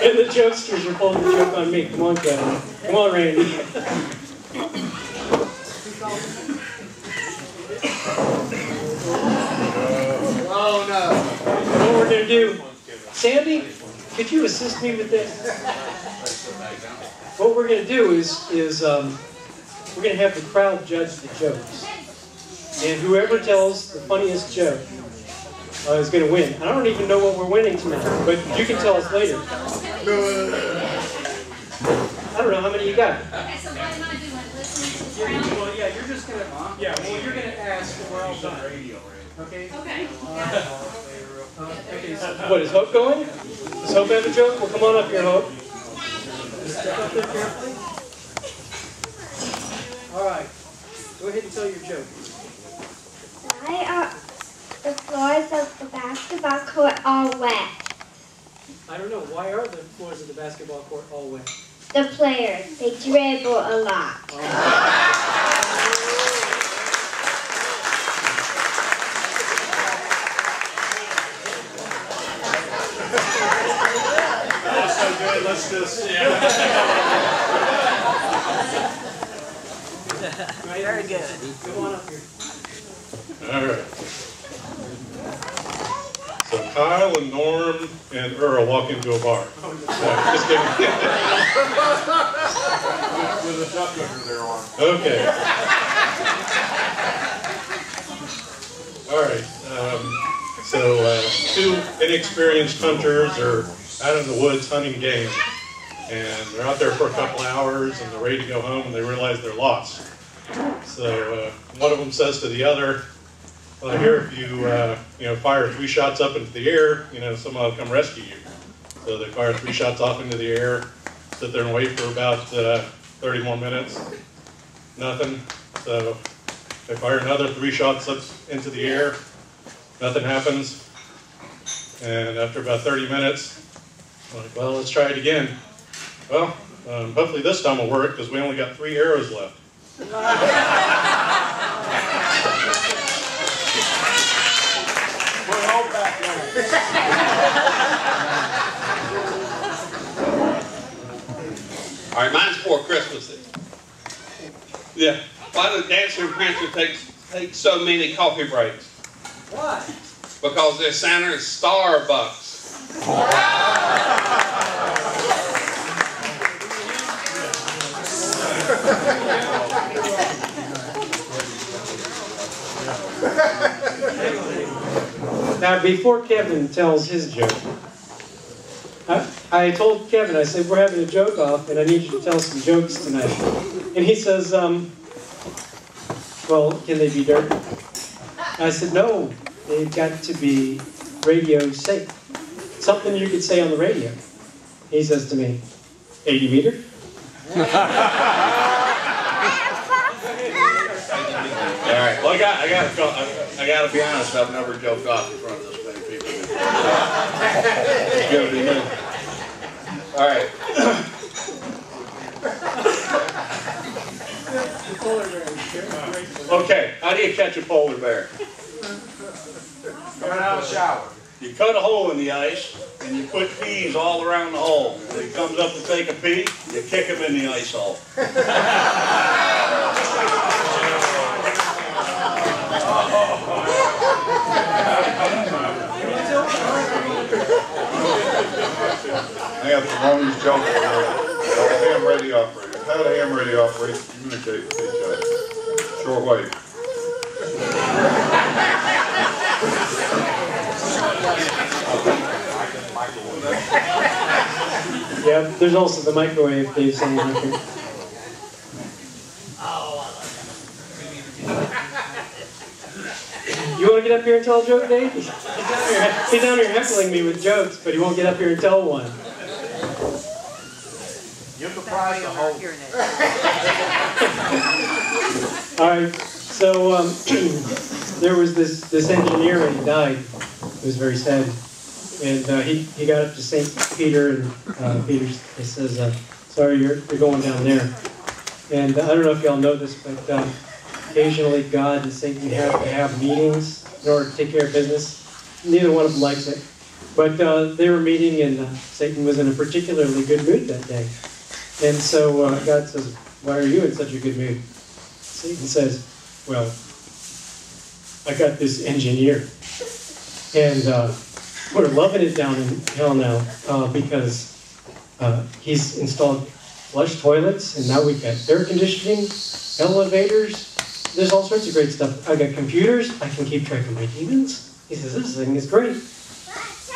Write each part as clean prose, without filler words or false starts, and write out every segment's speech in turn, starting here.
And the jokesters are pulling the joke on me. Come on, Kevin. Come on, Randy. Oh, no. What we're going to do, Sandy, could you assist me with this? What we're going to do is we're going to have the crowd judge the jokes. And whoever tells the funniest joke is going to win. I don't even know what we're winning tonight, but you can tell us later. I don't know how many you got. Okay, so what am I doing? Listening to Well, yeah, you're just going to, you're going to ask and we're all done. Okay? Okay. Okay, so what, is Hope going? Does Hope have a joke? Well, come on up here, Hope. Step up there carefully. All right. Go ahead and tell your joke. Why are the floors of the basketball court all wet? I don't know. Why are the floors of the basketball court all wet? The players, they dribble a lot. That's so good. Let's just... Very good. Come on up here. All right. So Kyle and Norm and Earl walk into a bar. No, just kidding. With a duck under their arm. Okay. All right. So two inexperienced hunters are out in the woods hunting game, and they're out there for a couple hours, and they're ready to go home, and they realize they're lost. So one of them says to the other, "Well, I hear if you fire 3 shots up into the air, someone will come rescue you." So they fire 3 shots off into the air, sit there and wait for about 30 more minutes. Nothing. So they fire another 3 shots up into the air. Nothing happens. And after about 30 minutes, I'm like, well, let's try it again. Well, hopefully this time will work because we only got 3 arrows left. All right, mine's 4 Christmases. Yeah. Why does Dancer and Prancer take so many coffee breaks? Why? Because their center is Starbucks. Now, before Kevin tells his joke, I told Kevin, I said, we're having a joke off, and I need you to tell some jokes tonight. And he says, well, can they be dirty? I said, no, they've got to be radio safe. Something you could say on the radio. He says to me, 80 meter? All right. Well, I got to be honest. I've never joked off in front of this many people. Good to me. All right. Okay. How do you catch a polar bear? Coming out of the shower. You cut a hole in the ice, and you put peas all around the hole. When he comes up to take a pee, you kick him in the ice hole. I have the longest joke ever. Ham radio operator. How do ham radio operators communicate with each other? Short wave. Yeah, there's also the microwave, Dave saying. You want to get up here and tell a joke, Dave? He's down here heckling me with jokes, but he won't get up here and tell one. Give the prize to hold. All right, so there was this engineer and he died. It was very sad. And he got up to St. Peter, and Peter says, sorry, you're going down there. And I don't know if y'all know this, but occasionally God and Satan have to have meetings in order to take care of business. Neither one of them likes it. But they were meeting, and Satan was in a particularly good mood that day. And so God says, "Why are you in such a good mood?" Satan says, "Well, I got this engineer, and we're loving it down in hell now because he's installed flush toilets, and now we've got air conditioning, elevators. There's all sorts of great stuff. I got computers. I can keep track of my demons." He says, "This thing is great."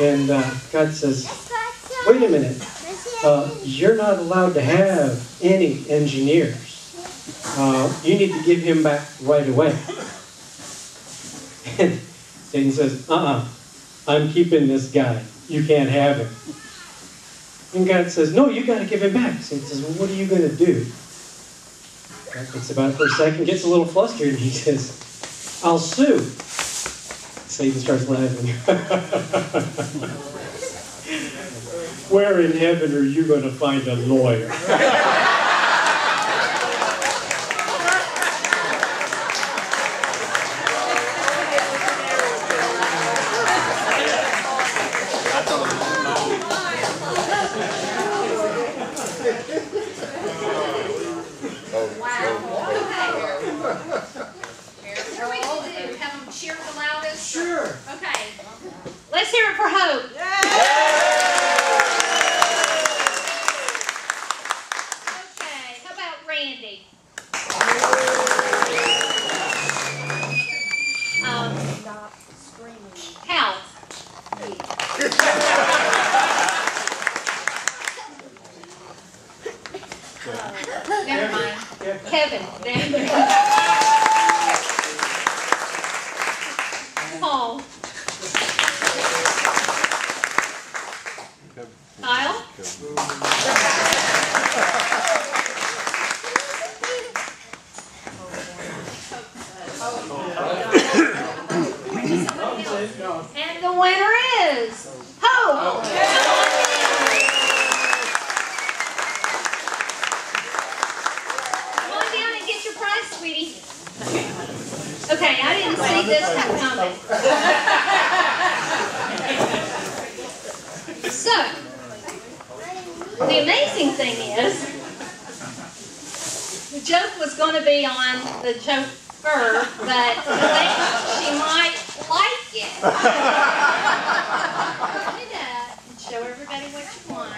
And God says, "Wait a minute. You're not allowed to have any engineers. You need to give him back right away." And Satan says, "I'm keeping this guy. You can't have him." And God says, "No, you got to give him back." Satan says, "Well, what are you going to do?" God thinks about it for a second, gets a little flustered, and he says, "I'll sue." Satan starts laughing. "Where in heaven are you going to find a lawyer?" Let's hear it for Hope. Okay, how about Randy? Hal. Never mind. Kevin. Paul. Kyle? And the winner is Hope. Come on down and get your prize, sweetie. Okay, I didn't see this coming. So, the amazing thing is, the joke was going to be on the chauffeur, but she might like it. Do that and show everybody what you want.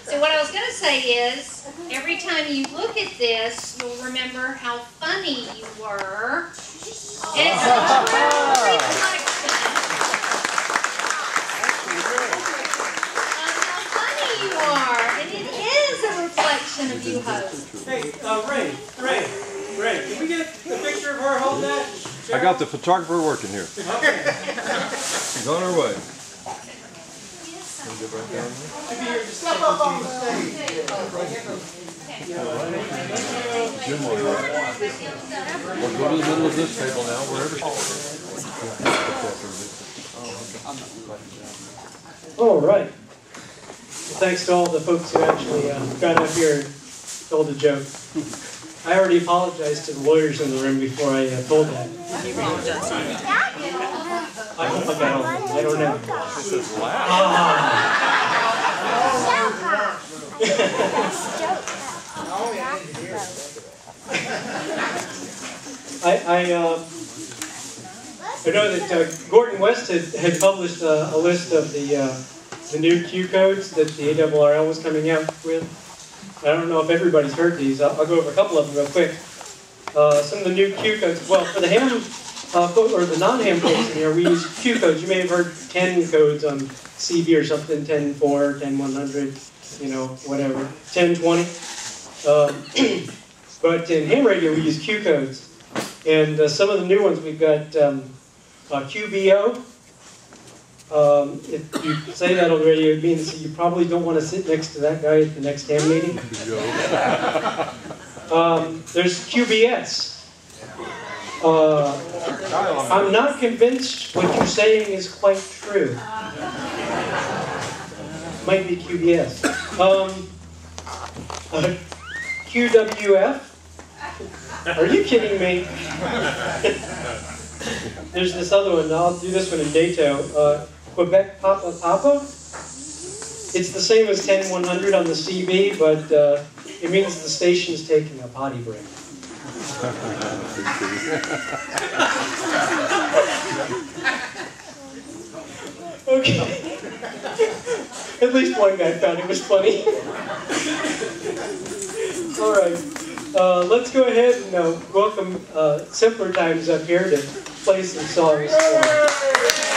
So what I was going to say is, every time you look at this, you'll remember how funny you were. It's a true reflection of how funny you are, and it is a reflection of you, Hope. Hey, Ray, can we get the picture of her? Hold that. I got the photographer working here. Okay. She's on her way. Step up on the stage. Jim will do it. We'll go to the middle of this table now, wherever. All right. Well, thanks to all the folks who actually got up here and told a joke. I already apologized to the lawyers in the room before I told that. I hope I got all of them. I don't know. I know that Gordon West had published a list of the new Q codes that the ARRL was coming out with. I don't know if everybody's heard these. I'll go over a couple of them real quick. Some of the new Q codes. Well, for the ham or the non-ham folks in here, we use Q codes. You may have heard 10 codes on CB or something, 10.4, 10.100, you know, whatever, 10.20. But in ham radio, we use Q codes. And some of the new ones, we've got QBO. If you say that on the radio, it means you probably don't want to sit next to that guy at the next ham meeting. There's QBS. I'm not convinced what you're saying is quite true. Might be QBS. QWF. Are you kidding me? There's this other one. I'll do this one in Dato. Quebec Papa Papa. It's the same as 10100 on the CB, but it means the station's taking a potty break. Okay. At least one guy found it was funny. All right. Let's go ahead and welcome Simpler Times up here to play some songs for us.